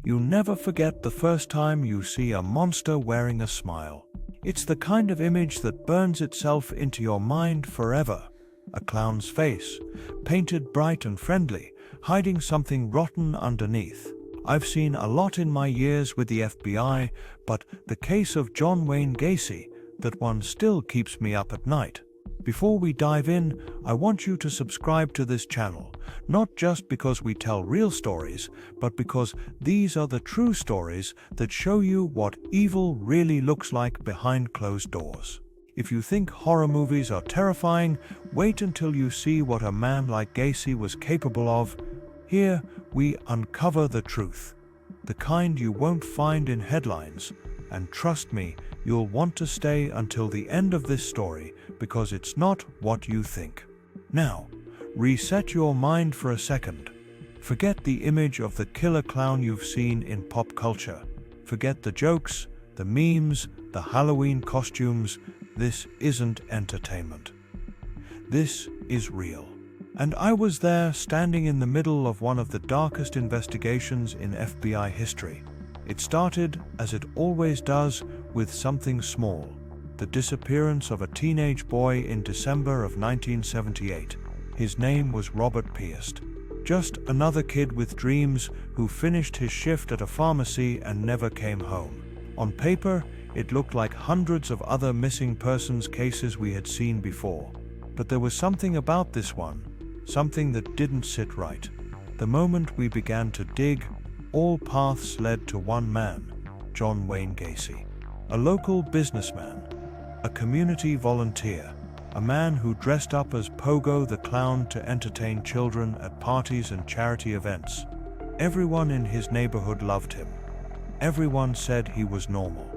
You never forget the first time you see a monster wearing a smile. It's the kind of image that burns itself into your mind forever. A clown's face, painted bright and friendly, hiding something rotten underneath. I've seen a lot in my years with the FBI, but the case of John Wayne Gacy, that one still keeps me up at night. Before we dive in, I want you to subscribe to this channel, not just because we tell real stories, but because these are the true stories that show you what evil really looks like behind closed doors. If you think horror movies are terrifying, wait until you see what a man like Gacy was capable of. Here, we uncover the truth, the kind you won't find in headlines, and trust me, you'll want to stay until the end of this story because it's not what you think. Now, reset your mind for a second. Forget the image of the killer clown you've seen in pop culture. Forget the jokes, the memes, the Halloween costumes. This isn't entertainment. This is real. And I was there, standing in the middle of one of the darkest investigations in FBI history. It started, as it always does, with something small: the disappearance of a teenage boy in December of 1978. His name was Robert Pierce. Just another kid with dreams who finished his shift at a pharmacy and never came home. On paper, it looked like hundreds of other missing persons cases we had seen before. But there was something about this one, something that didn't sit right. The moment we began to dig, all paths led to one man, John Wayne Gacy. A local businessman, a community volunteer, a man who dressed up as Pogo the Clown to entertain children at parties and charity events. Everyone in his neighborhood loved him. Everyone said he was normal.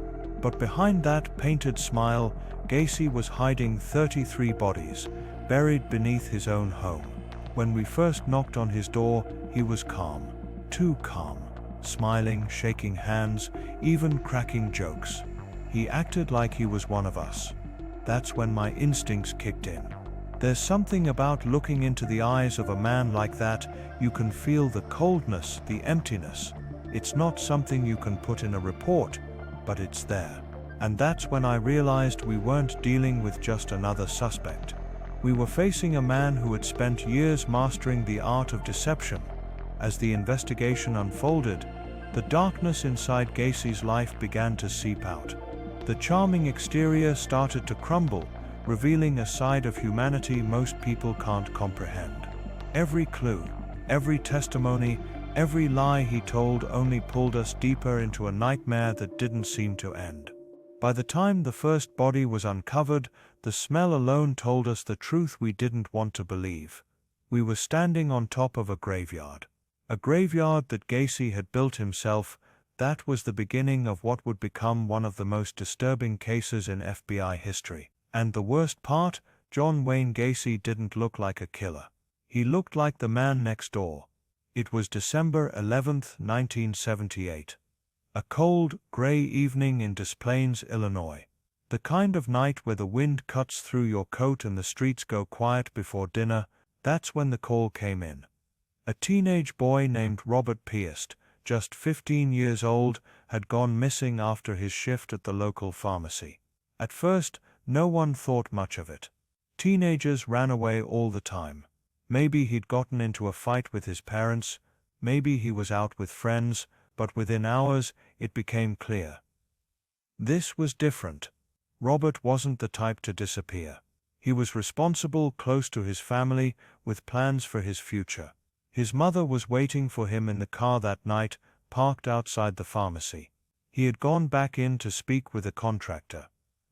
But behind that painted smile, Gacy was hiding 33 bodies, buried beneath his own home. When we first knocked on his door, he was calm, too calm, smiling, shaking hands, even cracking jokes. He acted like he was one of us. That's when my instincts kicked in. There's something about looking into the eyes of a man like that. You can feel the coldness, the emptiness. It's not something you can put in a report, but it's there. And that's when I realized we weren't dealing with just another suspect. We were facing a man who had spent years mastering the art of deception. As the investigation unfolded, the darkness inside Gacy's life began to seep out. The charming exterior started to crumble, revealing a side of humanity most people can't comprehend. Every clue, every testimony, every lie he told only pulled us deeper into a nightmare that didn't seem to end. By the time the first body was uncovered, the smell alone told us the truth we didn't want to believe. We were standing on top of a graveyard that Gacy had built himself. That was the beginning of what would become one of the most disturbing cases in FBI history. And the worst part, John Wayne Gacy didn't look like a killer. He looked like the man next door. It was December 11th, 1978. A cold, gray evening in Des Plaines, Illinois. The kind of night where the wind cuts through your coat and the streets go quiet before dinner. That's when the call came in. A teenage boy named Robert Pierce, just 15 years old, had gone missing after his shift at the local pharmacy. At first, no one thought much of it. Teenagers ran away all the time. Maybe he'd gotten into a fight with his parents, maybe he was out with friends, but within hours, it became clear. This was different. Robert wasn't the type to disappear. He was responsible, close to his family, with plans for his future. His mother was waiting for him in the car that night, parked outside the pharmacy. He had gone back in to speak with a contractor,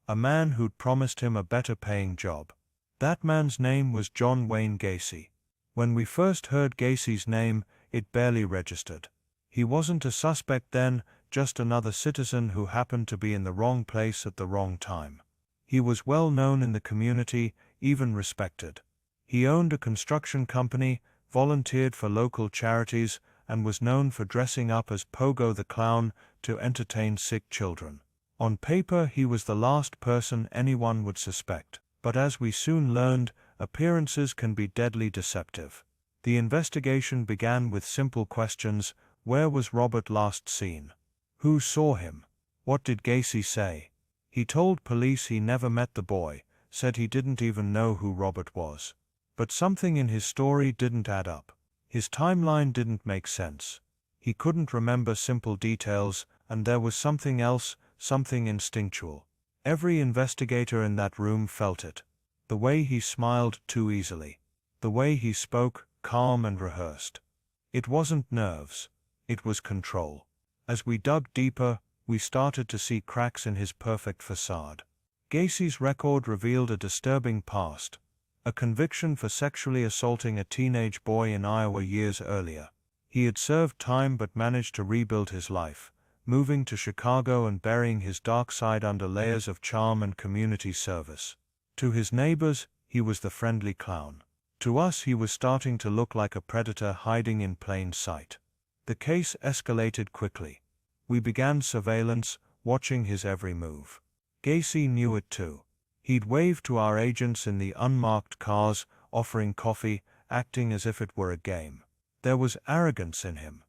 a man who'd promised him a better-paying job. That man's name was John Wayne Gacy. When we first heard Gacy's name, it barely registered. He wasn't a suspect then, just another citizen who happened to be in the wrong place at the wrong time. He was well known in the community, even respected. He owned a construction company, volunteered for local charities, and was known for dressing up as Pogo the Clown to entertain sick children. On paper, he was the last person anyone would suspect. But as we soon learned, appearances can be deadly deceptive. The investigation began with simple questions. Where was Robert last seen? Who saw him? What did Gacy say? He told police he never met the boy, said he didn't even know who Robert was. But something in his story didn't add up. His timeline didn't make sense. He couldn't remember simple details, and there was something else, something instinctual. Every investigator in that room felt it. The way he smiled too easily. The way he spoke, calm and rehearsed. It wasn't nerves. It was control. As we dug deeper, we started to see cracks in his perfect facade. Gacy's record revealed a disturbing past. A conviction for sexually assaulting a teenage boy in Iowa years earlier. He had served time but managed to rebuild his life, moving to Chicago and burying his dark side under layers of charm and community service. To his neighbors, he was the friendly clown. To us, he was starting to look like a predator hiding in plain sight. The case escalated quickly. We began surveillance, watching his every move. Gacy knew it too. He'd wave to our agents in the unmarked cars, offering coffee, acting as if it were a game. There was arrogance in him.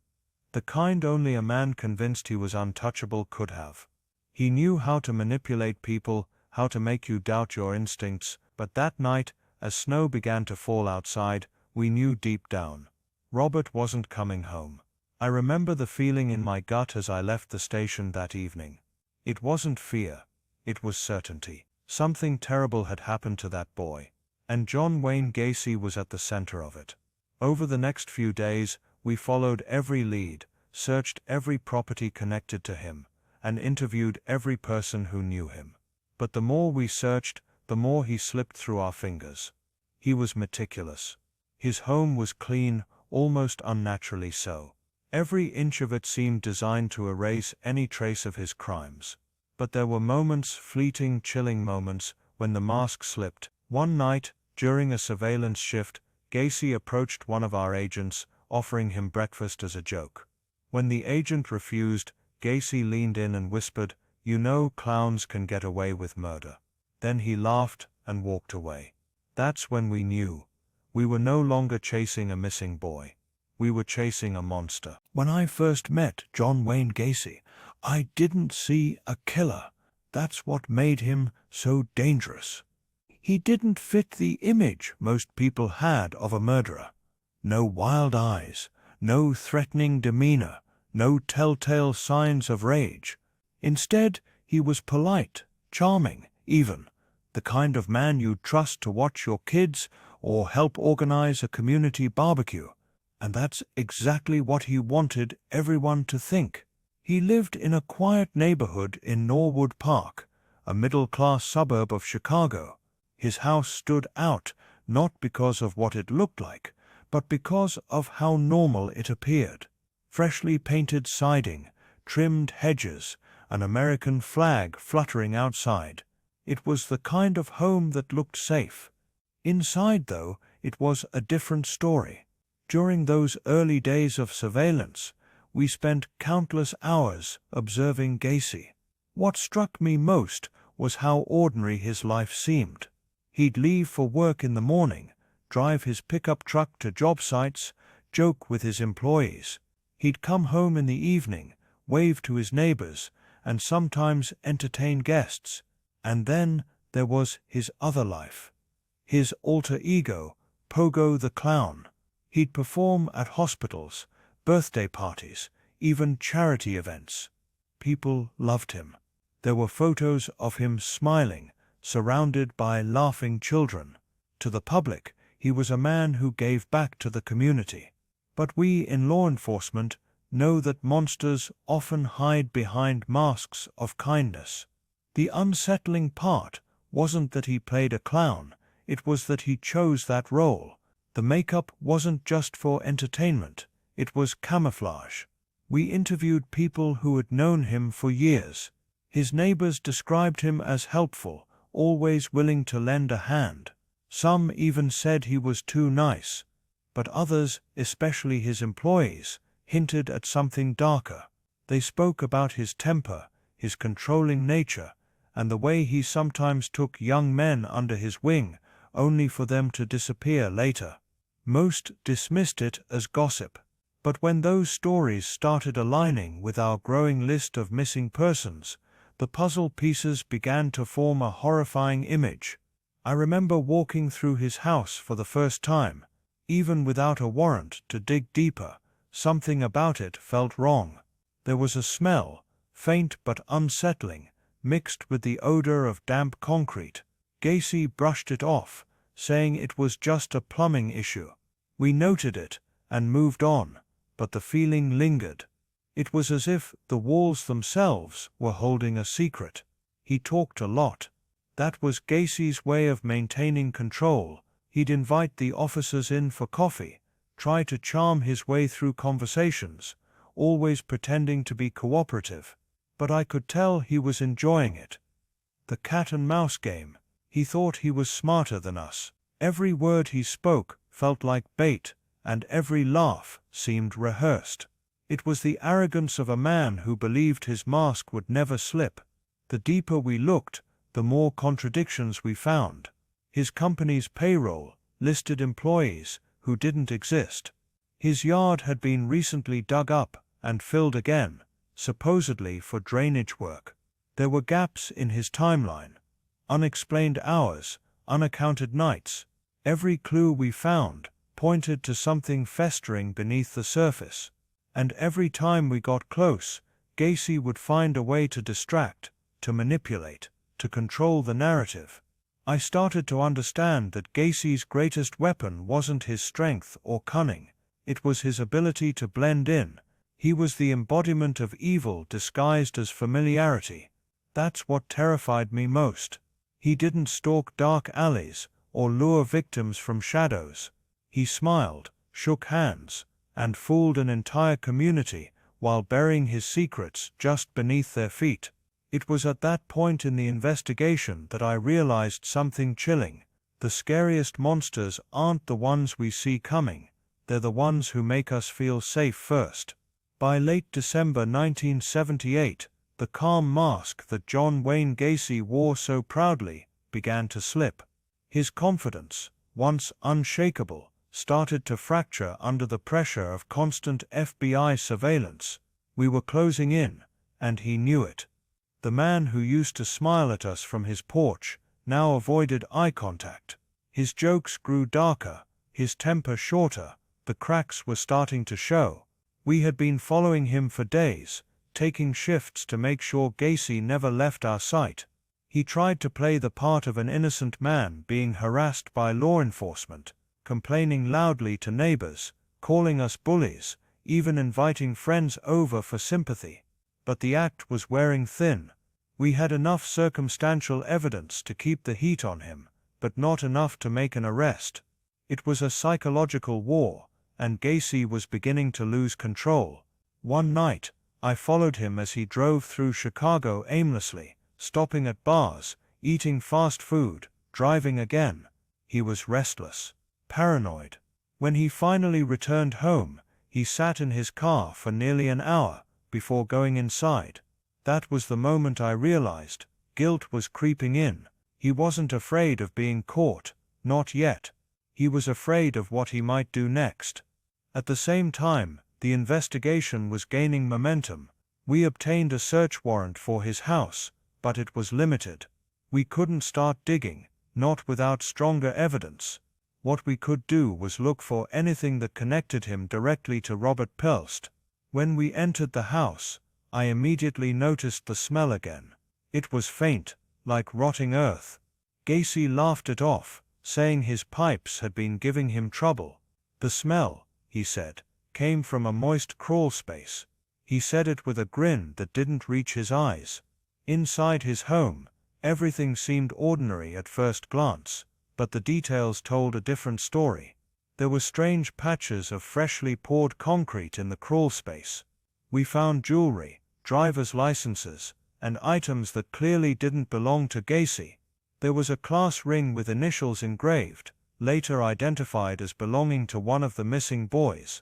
The kind only a man convinced he was untouchable could have. He knew how to manipulate people, how to make you doubt your instincts, but that night, as snow began to fall outside, we knew deep down. Robert wasn't coming home. I remember the feeling in my gut as I left the station that evening. It wasn't fear. It was certainty. Something terrible had happened to that boy. And John Wayne Gacy was at the center of it. Over the next few days, we followed every lead, searched every property connected to him, and interviewed every person who knew him. But the more we searched, the more he slipped through our fingers. He was meticulous. His home was clean, almost unnaturally so. Every inch of it seemed designed to erase any trace of his crimes. But there were moments, fleeting, chilling moments, when the mask slipped. One night, during a surveillance shift, Gacy approached one of our agents, offering him breakfast as a joke. When the agent refused, Gacy leaned in and whispered, "You know, clowns can get away with murder." Then he laughed and walked away. That's when we knew. We were no longer chasing a missing boy. We were chasing a monster. When I first met John Wayne Gacy, I didn't see a killer. That's what made him so dangerous. He didn't fit the image most people had of a murderer. No wild eyes, no threatening demeanor, no telltale signs of rage. Instead, he was polite, charming, even, the kind of man you'd trust to watch your kids or help organize a community barbecue. And that's exactly what he wanted everyone to think. He lived in a quiet neighborhood in Norwood Park, a middle-class suburb of Chicago. His house stood out, not because of what it looked like, but because of how normal it appeared. Freshly painted siding, trimmed hedges, an American flag fluttering outside. It was the kind of home that looked safe. Inside, though, it was a different story. During those early days of surveillance, we spent countless hours observing Gacy. What struck me most was how ordinary his life seemed. He'd leave for work in the morning, drive his pickup truck to job sites, joke with his employees. He'd come home in the evening, wave to his neighbors, and sometimes entertain guests. And then there was his other life. His alter ego, Pogo the Clown. He'd perform at hospitals, birthday parties, even charity events. People loved him. There were photos of him smiling, surrounded by laughing children. To the public, he was a man who gave back to the community. But we in law enforcement know that monsters often hide behind masks of kindness. The unsettling part wasn't that he played a clown, it was that he chose that role. The makeup wasn't just for entertainment, it was camouflage. We interviewed people who had known him for years. His neighbors described him as helpful, always willing to lend a hand. Some even said he was too nice. But others, especially his employees, hinted at something darker. They spoke about his temper, his controlling nature, and the way he sometimes took young men under his wing, only for them to disappear later. Most dismissed it as gossip, But when those stories started aligning with our growing list of missing persons, the puzzle pieces began to form a horrifying image. I remember walking through his house for the first time. Even without a warrant to dig deeper, something about it felt wrong. There was a smell, faint but unsettling, mixed with the odor of damp concrete. Gacy brushed it off, saying it was just a plumbing issue. We noted it and moved on, but the feeling lingered. It was as if the walls themselves were holding a secret. He talked a lot. That was Gacy's way of maintaining control. He'd invite the officers in for coffee, try to charm his way through conversations, always pretending to be cooperative. But I could tell he was enjoying it. The cat-and-mouse game. He thought he was smarter than us. Every word he spoke felt like bait, and every laugh seemed rehearsed. It was the arrogance of a man who believed his mask would never slip. The deeper we looked, the more contradictions we found. His company's payroll listed employees who didn't exist. His yard had been recently dug up and filled again, supposedly for drainage work. There were gaps in his timeline. Unexplained hours, unaccounted nights. Every clue we found pointed to something festering beneath the surface. And every time we got close, Gacy would find a way to distract, to manipulate, to control the narrative. I started to understand that Gacy's greatest weapon wasn't his strength or cunning. It was his ability to blend in. He was the embodiment of evil disguised as familiarity. That's what terrified me most. He didn't stalk dark alleys or lure victims from shadows. He smiled, shook hands, and fooled an entire community while burying his secrets just beneath their feet. It was at that point in the investigation that I realized something chilling. The scariest monsters aren't the ones we see coming. They're the ones who make us feel safe first. By late December 1978, the calm mask that John Wayne Gacy wore so proudly began to slip. His confidence, once unshakable, started to fracture under the pressure of constant FBI surveillance. We were closing in, and he knew it. The man who used to smile at us from his porch now avoided eye contact. His jokes grew darker, his temper shorter, the cracks were starting to show. We had been following him for days, taking shifts to make sure Gacy never left our sight. He tried to play the part of an innocent man being harassed by law enforcement, complaining loudly to neighbors, calling us bullies, even inviting friends over for sympathy. But the act was wearing thin. We had enough circumstantial evidence to keep the heat on him, but not enough to make an arrest. It was a psychological war, and Gacy was beginning to lose control. One night, I followed him as he drove through Chicago aimlessly, stopping at bars, eating fast food, driving again. He was restless, paranoid. When he finally returned home, he sat in his car for nearly an hour before going inside. That was the moment I realized guilt was creeping in. He wasn't afraid of being caught, not yet. He was afraid of what he might do next. At the same time, the investigation was gaining momentum. We obtained a search warrant for his house, but it was limited. We couldn't start digging, not without stronger evidence. What we could do was look for anything that connected him directly to Robert Pelst. When we entered the house, I immediately noticed the smell again. It was faint, like rotting earth. Gacy laughed it off, saying his pipes had been giving him trouble. The smell, he said, came from a moist crawl space. He said it with a grin that didn't reach his eyes. Inside his home, everything seemed ordinary at first glance, but the details told a different story. There were strange patches of freshly poured concrete in the crawl space. We found jewelry, driver's licenses, and items that clearly didn't belong to Gacy. There was a class ring with initials engraved, later identified as belonging to one of the missing boys.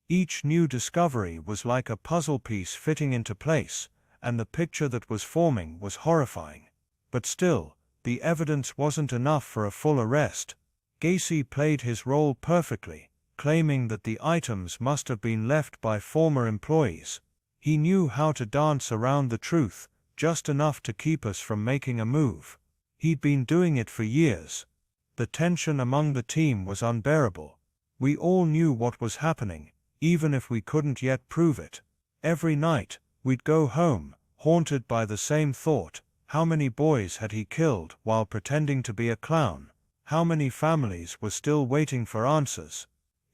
Each new discovery was like a puzzle piece fitting into place, and the picture that was forming was horrifying. But still, the evidence wasn't enough for a full arrest. Gacy played his role perfectly, claiming that the items must have been left by former employees. He knew how to dance around the truth, just enough to keep us from making a move. He'd been doing it for years. The tension among the team was unbearable. We all knew what was happening, even if we couldn't yet prove it. Every night, we'd go home, haunted by the same thought: how many boys had he killed while pretending to be a clown? How many families were still waiting for answers?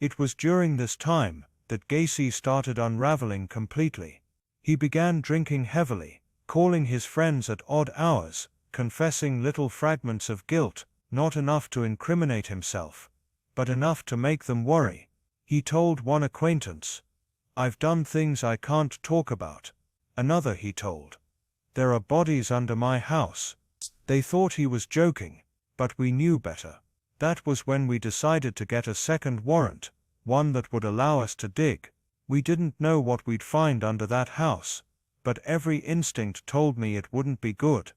It was during this time that Gacy started unraveling completely. He began drinking heavily, calling his friends at odd hours, confessing little fragments of guilt, not enough to incriminate himself, but enough to make them worry. He told one acquaintance, "I've done things I can't talk about." Another he told, "There are bodies under my house." They thought he was joking, but we knew better. That was when we decided to get a second warrant, one that would allow us to dig. We didn't know what we'd find under that house, but every instinct told me it wouldn't be good.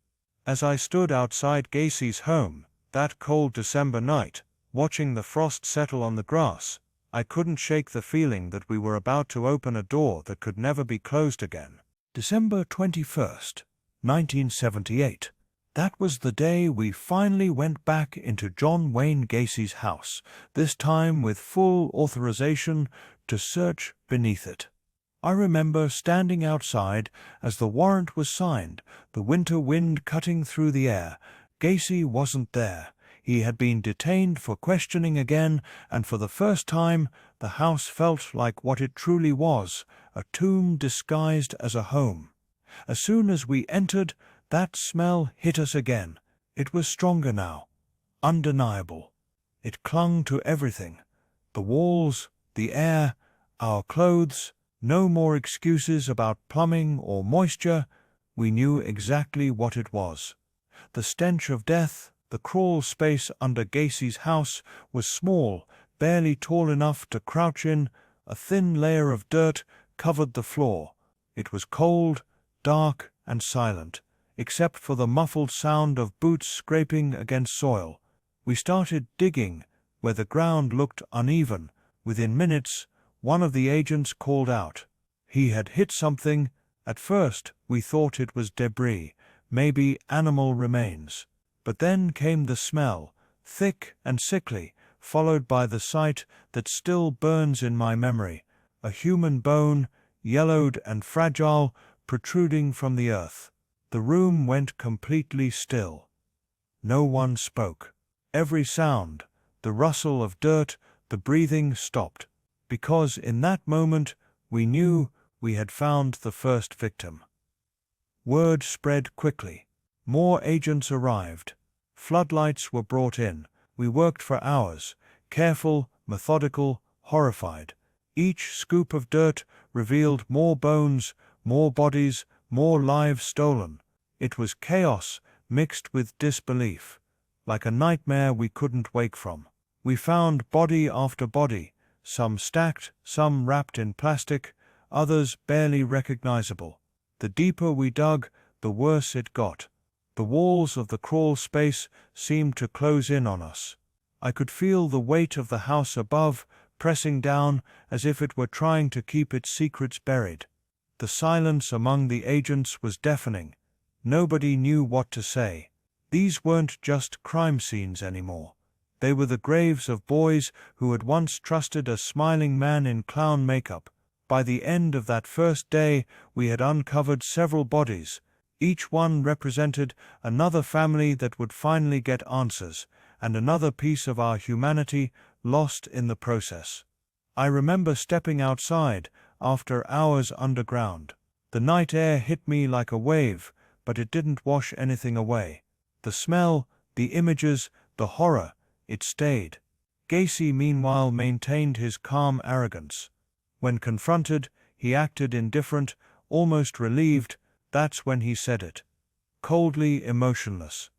As I stood outside Gacy's home, that cold December night, watching the frost settle on the grass, I couldn't shake the feeling that we were about to open a door that could never be closed again. December 21st, 1978. That was the day we finally went back into John Wayne Gacy's house, this time with full authorization to search beneath it. I remember standing outside as the warrant was signed, the winter wind cutting through the air. Gacy wasn't there. He had been detained for questioning again, and for the first time, the house felt like what it truly was, a tomb disguised as a home. As soon as we entered, that smell hit us again. It was stronger now, undeniable. It clung to everything: the walls, the air, our clothes. No more excuses about plumbing or moisture. We knew exactly what it was. The stench of death. The crawl space under Gacy's house was small, barely tall enough to crouch in. A thin layer of dirt covered the floor. It was cold, dark, and silent, except for the muffled sound of boots scraping against soil. We started digging where the ground looked uneven. Within minutes, one of the agents called out. He had hit something. At first, we thought it was debris, maybe animal remains. But then came the smell, thick and sickly, followed by the sight that still burns in my memory: a human bone, yellowed and fragile, protruding from the earth. The room went completely still. No one spoke. Every sound, the rustle of dirt, the breathing, stopped, because in that moment we knew we had found the first victim. Word spread quickly. More agents arrived. Floodlights were brought in. We worked for hours, careful, methodical, horrified. Each scoop of dirt revealed more bones, more bodies, more lives stolen. It was chaos mixed with disbelief, like a nightmare we couldn't wake from. We found body after body, some stacked, some wrapped in plastic, others barely recognizable. The deeper we dug, the worse it got. The walls of the crawl space seemed to close in on us. I could feel the weight of the house above, pressing down as if it were trying to keep its secrets buried. The silence among the agents was deafening. Nobody knew what to say. These weren't just crime scenes anymore. They were the graves of boys who had once trusted a smiling man in clown makeup. By the end of that first day, we had uncovered several bodies. Each one represented another family that would finally get answers, and another piece of our humanity lost in the process. I remember stepping outside after hours underground. The night air hit me like a wave, but it didn't wash anything away. The smell, the images, the horror, it stayed. Gacy, meanwhile, maintained his calm arrogance. When confronted, he acted indifferent, almost relieved. That's when he said it. Coldly emotionless.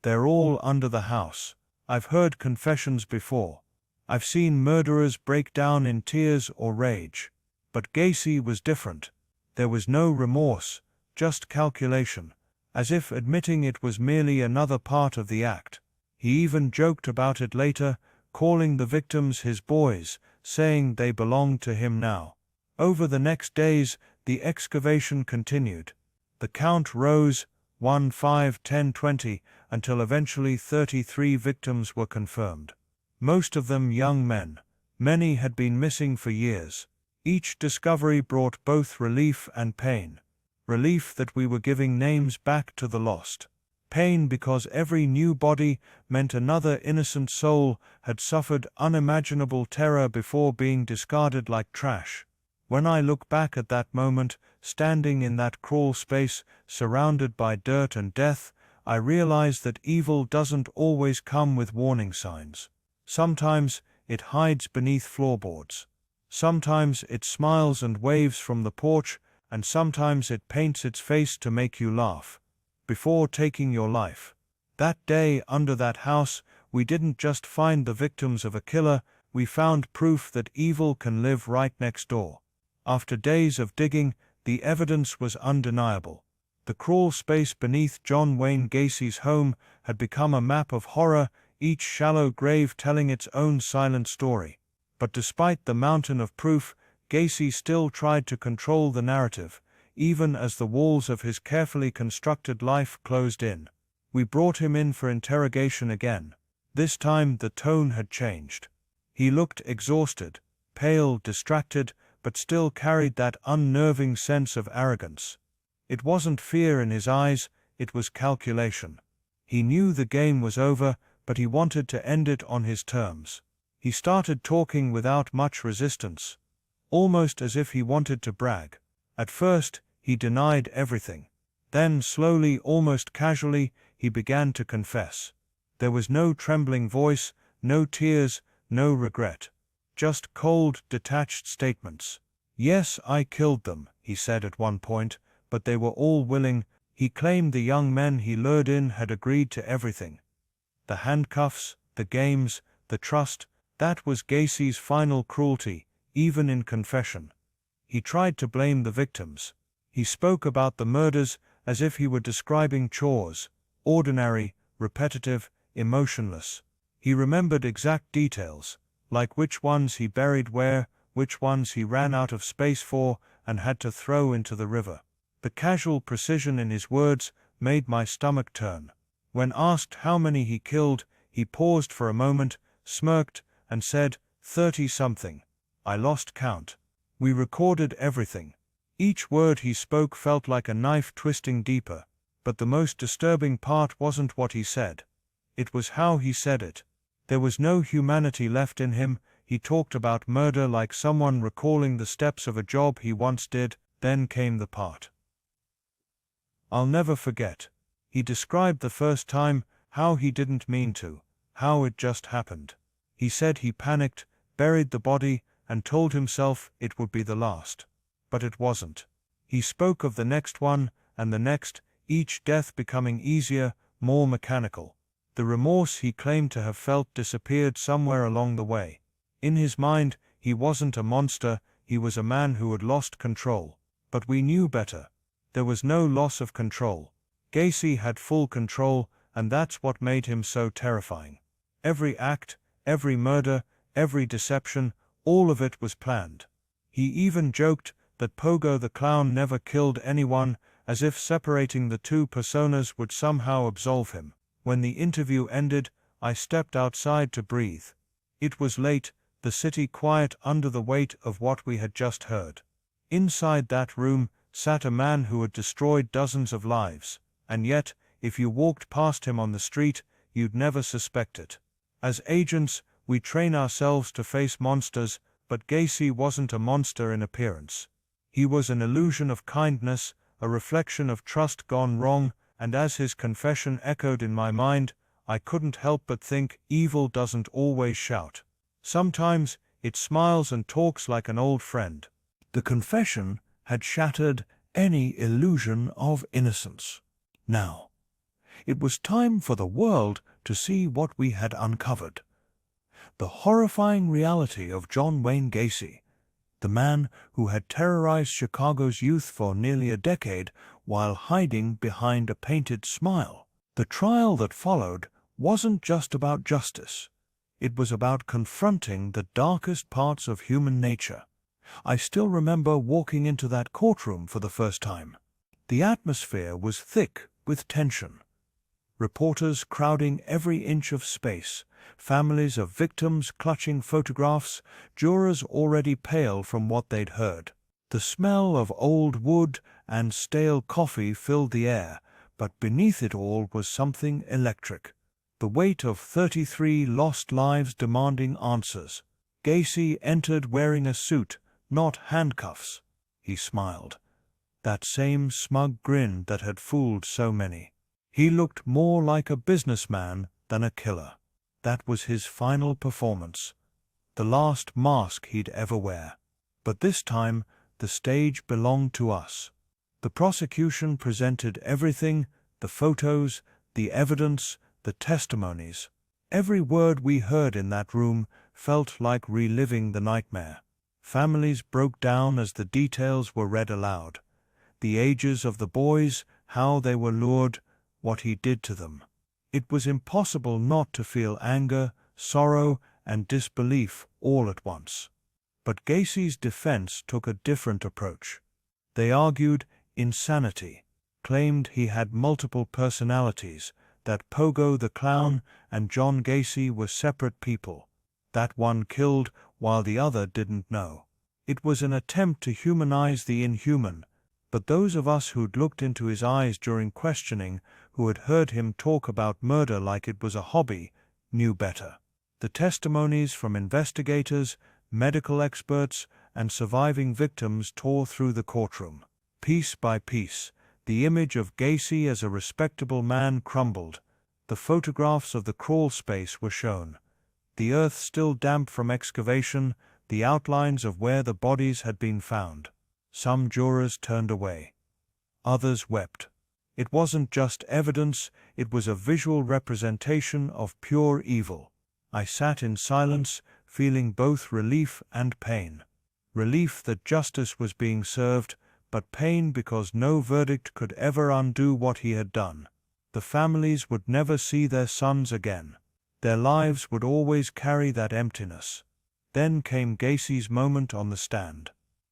"They're all under the house. I've heard confessions before. I've seen murderers break down in tears or rage. But Gacy was different. There was no remorse, just calculation, as if admitting it was merely another part of the act. He even joked about it later, calling the victims his boys, saying they belonged to him now. Over the next days, the excavation continued. The count rose, 1, 5, 10, 20, until eventually 33 victims were confirmed. Most of them young men. Many had been missing for years. Each discovery brought both relief and pain. Relief that we were giving names back to the lost. Pain because every new body meant another innocent soul had suffered unimaginable terror before being discarded like trash. When I look back at that moment, standing in that crawl space, surrounded by dirt and death, I realize that evil doesn't always come with warning signs. Sometimes it hides beneath floorboards. Sometimes it smiles and waves from the porch, and sometimes it paints its face to make you laugh. Before taking your life. That day under that house, we didn't just find the victims of a killer, we found proof that evil can live right next door. After days of digging, the evidence was undeniable. The crawl space beneath John Wayne Gacy's home had become a map of horror, each shallow grave telling its own silent story. But despite the mountain of proof, Gacy still tried to control the narrative, even as the walls of his carefully constructed life closed in. We brought him in for interrogation again. This time the tone had changed. He looked exhausted, pale, distracted, but still carried that unnerving sense of arrogance. It wasn't fear in his eyes, it was calculation. He knew the game was over, but he wanted to end it on his terms. He started talking without much resistance, almost as if he wanted to brag. At first, he denied everything. Then, slowly, almost casually, he began to confess. There was no trembling voice, no tears, no regret. Just cold, detached statements. "Yes, I killed them," he said at one point, "but they were all willing." He claimed the young men he lured in had agreed to everything. The handcuffs, the games, the trust, that was Gacy's final cruelty, even in confession. He tried to blame the victims. He spoke about the murders as if he were describing chores, ordinary, repetitive, emotionless. He remembered exact details, like which ones he buried where, which ones he ran out of space for and had to throw into the river. The casual precision in his words made my stomach turn. When asked how many he killed, he paused for a moment, smirked, and said, 30-something. I lost count. We recorded everything. Each word he spoke felt like a knife twisting deeper, but the most disturbing part wasn't what he said. It was how he said it. There was no humanity left in him. He talked about murder like someone recalling the steps of a job he once did. Then came the part I'll never forget. He described the first time, how he didn't mean to, how it just happened. He said he panicked, buried the body, and told himself it would be the last. But it wasn't. He spoke of the next one, and the next, each death becoming easier, more mechanical. The remorse he claimed to have felt disappeared somewhere along the way. In his mind, he wasn't a monster, he was a man who had lost control. But we knew better. There was no loss of control. Gacy had full control, and that's what made him so terrifying. Every act, every murder, every deception, all of it was planned. He even joked that Pogo the Clown never killed anyone, as if separating the two personas would somehow absolve him. When the interview ended, I stepped outside to breathe. It was late, the city quiet under the weight of what we had just heard. Inside that room sat a man who had destroyed dozens of lives, and yet, if you walked past him on the street, you'd never suspect it. As agents, we train ourselves to face monsters, but Gacy wasn't a monster in appearance. He was an illusion of kindness, a reflection of trust gone wrong, and as his confession echoed in my mind, I couldn't help but think evil doesn't always shout. Sometimes, it smiles and talks like an old friend. The confession had shattered any illusion of innocence. Now, it was time for the world to see what we had uncovered. The horrifying reality of John Wayne Gacy, the man who had terrorized Chicago's youth for nearly a decade while hiding behind a painted smile. The trial that followed wasn't just about justice. It was about confronting the darkest parts of human nature. I still remember walking into that courtroom for the first time. The atmosphere was thick with tension. Reporters crowding every inch of space, families of victims clutching photographs, jurors already pale from what they'd heard. The smell of old wood and stale coffee filled the air, but beneath it all was something electric. The weight of 33 lost lives demanding answers. Gacy entered wearing a suit, not handcuffs. He smiled. That same smug grin that had fooled so many. He looked more like a businessman than a killer. That was his final performance. The last mask he'd ever wear. But this time, the stage belonged to us. The prosecution presented everything, the photos, the evidence, the testimonies. Every word we heard in that room felt like reliving the nightmare. Families broke down as the details were read aloud. The ages of the boys, how they were lured, what he did to them. It was impossible not to feel anger, sorrow, and disbelief all at once. But Gacy's defense took a different approach. They argued insanity, claimed he had multiple personalities, that Pogo the Clown and John Gacy were separate people, that one killed while the other didn't know. It was an attempt to humanize the inhuman, but those of us who'd looked into his eyes during questioning, who had heard him talk about murder like it was a hobby, knew better. The testimonies from investigators, medical experts, and surviving victims tore through the courtroom. Piece by piece, the image of Gacy as a respectable man crumbled. The photographs of the crawl space were shown. The earth still damp from excavation, the outlines of where the bodies had been found. Some jurors turned away. Others wept. It wasn't just evidence, it was a visual representation of pure evil. I sat in silence, feeling both relief and pain. Relief that justice was being served, but pain because no verdict could ever undo what he had done. The families would never see their sons again. Their lives would always carry that emptiness. Then came Gacy's moment on the stand.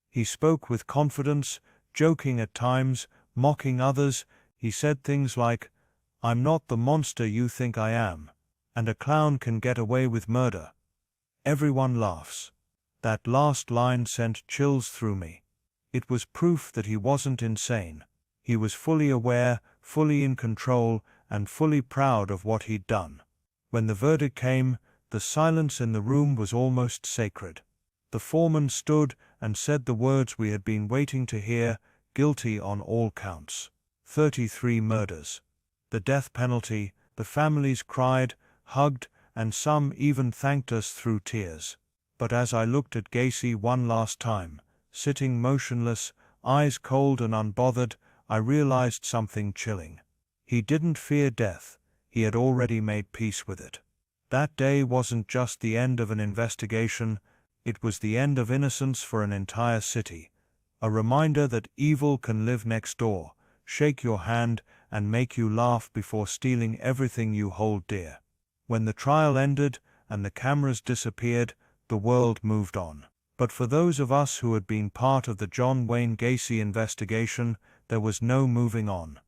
He spoke with confidence, joking at times, mocking others. He said things like, "I'm not the monster you think I am, and a clown can get away with murder." Everyone laughs. That last line sent chills through me. It was proof that he wasn't insane. He was fully aware, fully in control, and fully proud of what he'd done. When the verdict came, the silence in the room was almost sacred. The foreman stood and said the words we had been waiting to hear, guilty on all counts. 33 murders. The death penalty. The families cried, hugged, and some even thanked us through tears. But as I looked at Gacy one last time, sitting motionless, eyes cold and unbothered, I realized something chilling. He didn't fear death. He had already made peace with it. That day wasn't just the end of an investigation, it was the end of innocence for an entire city. A reminder that evil can live next door, shake your hand, and make you laugh before stealing everything you hold dear. When the trial ended and the cameras disappeared, the world moved on. But for those of us who had been part of the John Wayne Gacy investigation, there was no moving on.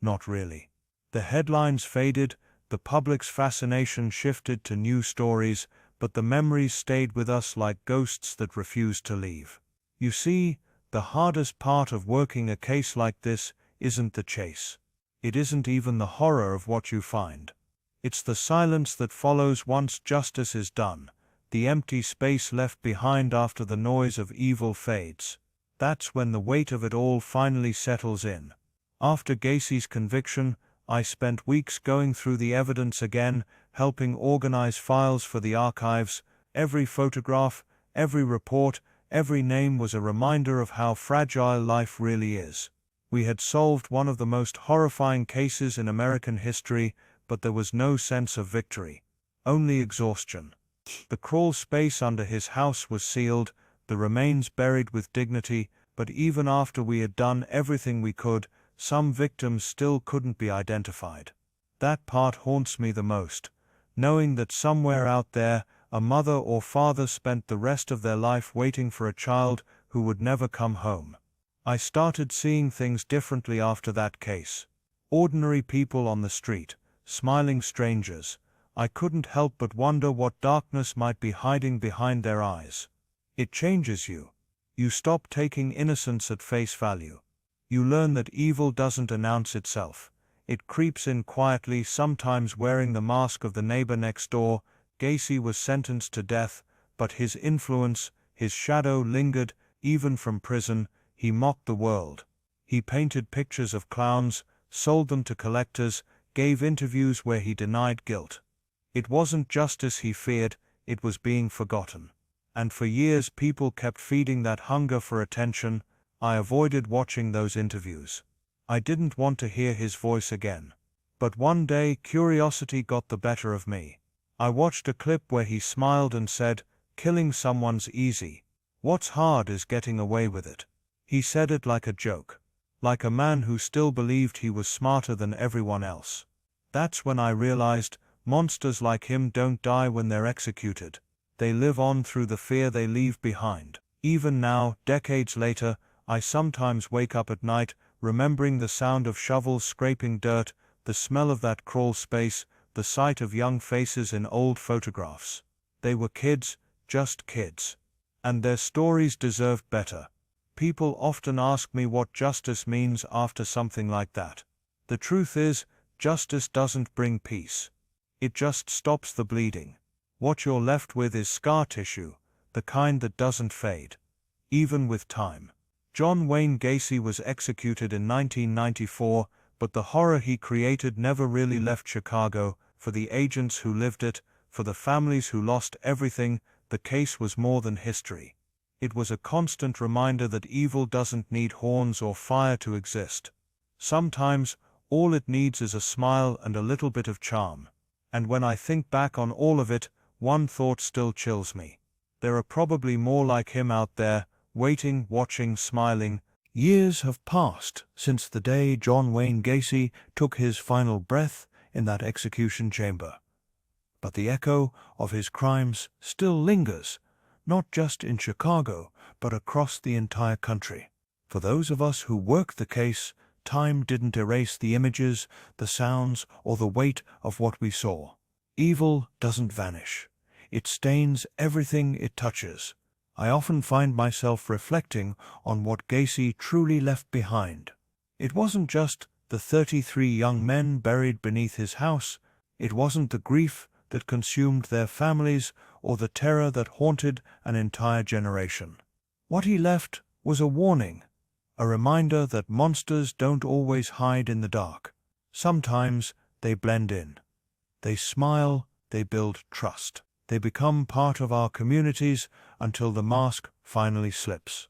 Not really. The headlines faded, the public's fascination shifted to new stories, but the memories stayed with us like ghosts that refused to leave. You see, the hardest part of working a case like this isn't the chase. It isn't even the horror of what you find. It's the silence that follows once justice is done, the empty space left behind after the noise of evil fades. That's when the weight of it all finally settles in. After Gacy's conviction, I spent weeks going through the evidence again, helping organize files for the archives. Every photograph, every report, every name was a reminder of how fragile life really is. We had solved one of the most horrifying cases in American history, but there was no sense of victory. Only exhaustion. The crawl space under his house was sealed, the remains buried with dignity, but even after we had done everything we could, some victims still couldn't be identified. That part haunts me the most. knowing that somewhere out there, a mother or father spent the rest of their life waiting for a child who would never come home. I started seeing things differently after that case. Ordinary people on the street, smiling strangers. I couldn't help but wonder what darkness might be hiding behind their eyes. It changes you. You stop taking innocence at face value. You learn that evil doesn't announce itself. It creeps in quietly, sometimes wearing the mask of the neighbor next door. Gacy was sentenced to death, but his influence, his shadow lingered, even from prison. He mocked the world. He painted pictures of clowns, sold them to collectors, gave interviews where he denied guilt. It wasn't justice he feared, it was being forgotten. And for years people kept feeding that hunger for attention. I avoided watching those interviews. I didn't want to hear his voice again. But one day curiosity got the better of me. I watched a clip where he smiled and said, "Killing someone's easy. What's hard is getting away with it." He said it like a joke. Like a man who still believed he was smarter than everyone else. That's when I realized, monsters like him don't die when they're executed. They live on through the fear they leave behind. Even now, decades later, I sometimes wake up at night, remembering the sound of shovels scraping dirt, the smell of that crawl space, the sight of young faces in old photographs. They were kids, just kids. And their stories deserved better. People often ask me what justice means after something like that. The truth is, justice doesn't bring peace. It just stops the bleeding. What you're left with is scar tissue, the kind that doesn't fade, even with time. John Wayne Gacy was executed in 1994, but the horror he created never really left Chicago. For the agents who lived it, for the families who lost everything, the case was more than history. It was a constant reminder that evil doesn't need horns or fire to exist. Sometimes, all it needs is a smile and a little bit of charm. And when I think back on all of it, one thought still chills me. There are probably more like him out there, waiting, watching, smiling. Years have passed since the day John Wayne Gacy took his final breath in that execution chamber. But the echo of his crimes still lingers, not just in Chicago, but across the entire country. For those of us who work the case, time didn't erase the images, the sounds, or the weight of what we saw. Evil doesn't vanish. It stains everything it touches. I often find myself reflecting on what Gacy truly left behind. It wasn't just the 33 young men buried beneath his house. It wasn't the grief that consumed their families or the terror that haunted an entire generation. What he left was a warning, a reminder that monsters don't always hide in the dark. Sometimes they blend in. They smile, they build trust. They become part of our communities until the mask finally slips.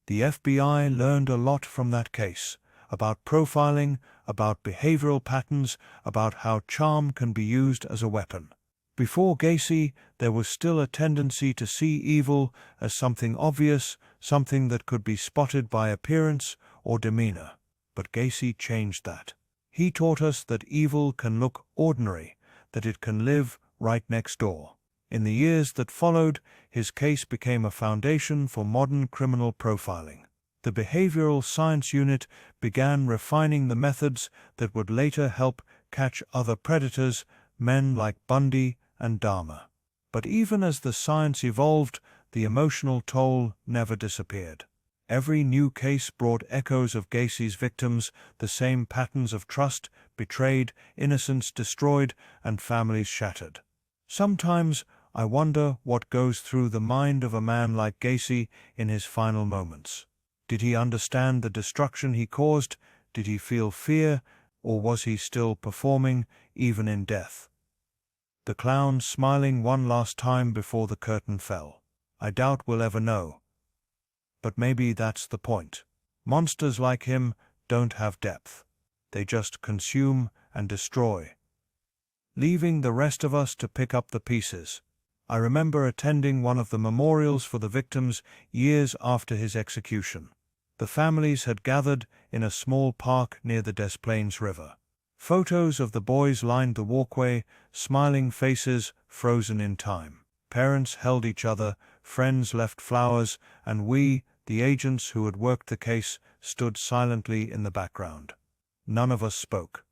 The FBI learned a lot from that case, about profiling, about behavioral patterns, about how charm can be used as a weapon. Before Gacy, there was still a tendency to see evil as something obvious, something that could be spotted by appearance or demeanor. But Gacy changed that. He taught us that evil can look ordinary, that it can live right next door. In the years that followed, his case became a foundation for modern criminal profiling. The Behavioral Science Unit began refining the methods that would later help catch other predators, men like Bundy and Dahmer. But even as the science evolved, the emotional toll never disappeared. Every new case brought echoes of Gacy's victims, the same patterns of trust betrayed, innocence destroyed, and families shattered. Sometimes I wonder what goes through the mind of a man like Gacy in his final moments. Did he understand the destruction he caused? Did he feel fear? Or was he still performing, even in death? The clown smiling one last time before the curtain fell. I doubt we'll ever know. But maybe that's the point. Monsters like him don't have depth. They just consume and destroy, leaving the rest of us to pick up the pieces. I remember attending one of the memorials for the victims years after his execution. The families had gathered in a small park near the Des Plaines River. Photos of the boys lined the walkway, smiling faces frozen in time. Parents held each other, friends left flowers, and we, the agents who had worked the case, stood silently in the background. None of us spoke.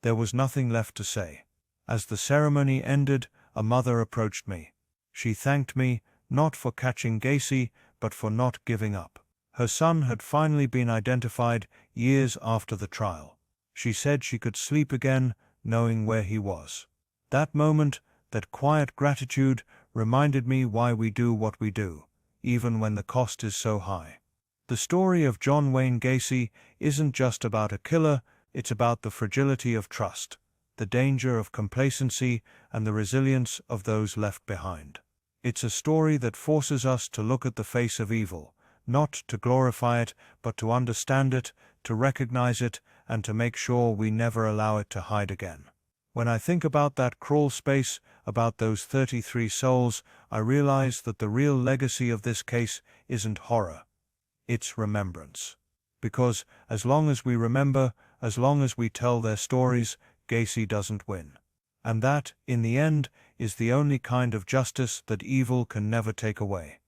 There was nothing left to say. As the ceremony ended, a mother approached me. She thanked me, not for catching Gacy, but for not giving up. Her son had finally been identified years after the trial. She said she could sleep again, knowing where he was. That moment, that quiet gratitude, reminded me why we do what we do, even when the cost is so high. The story of John Wayne Gacy isn't just about a killer, it's about the fragility of trust, the danger of complacency, and the resilience of those left behind. It's a story that forces us to look at the face of evil, not to glorify it, but to understand it, to recognize it, and to make sure we never allow it to hide again. When I think about that crawl space, about those 33 souls, I realize that the real legacy of this case isn't horror. It's remembrance. Because as long as we remember, as long as we tell their stories, Gacy doesn't win. And that, in the end, is the only kind of justice that evil can never take away.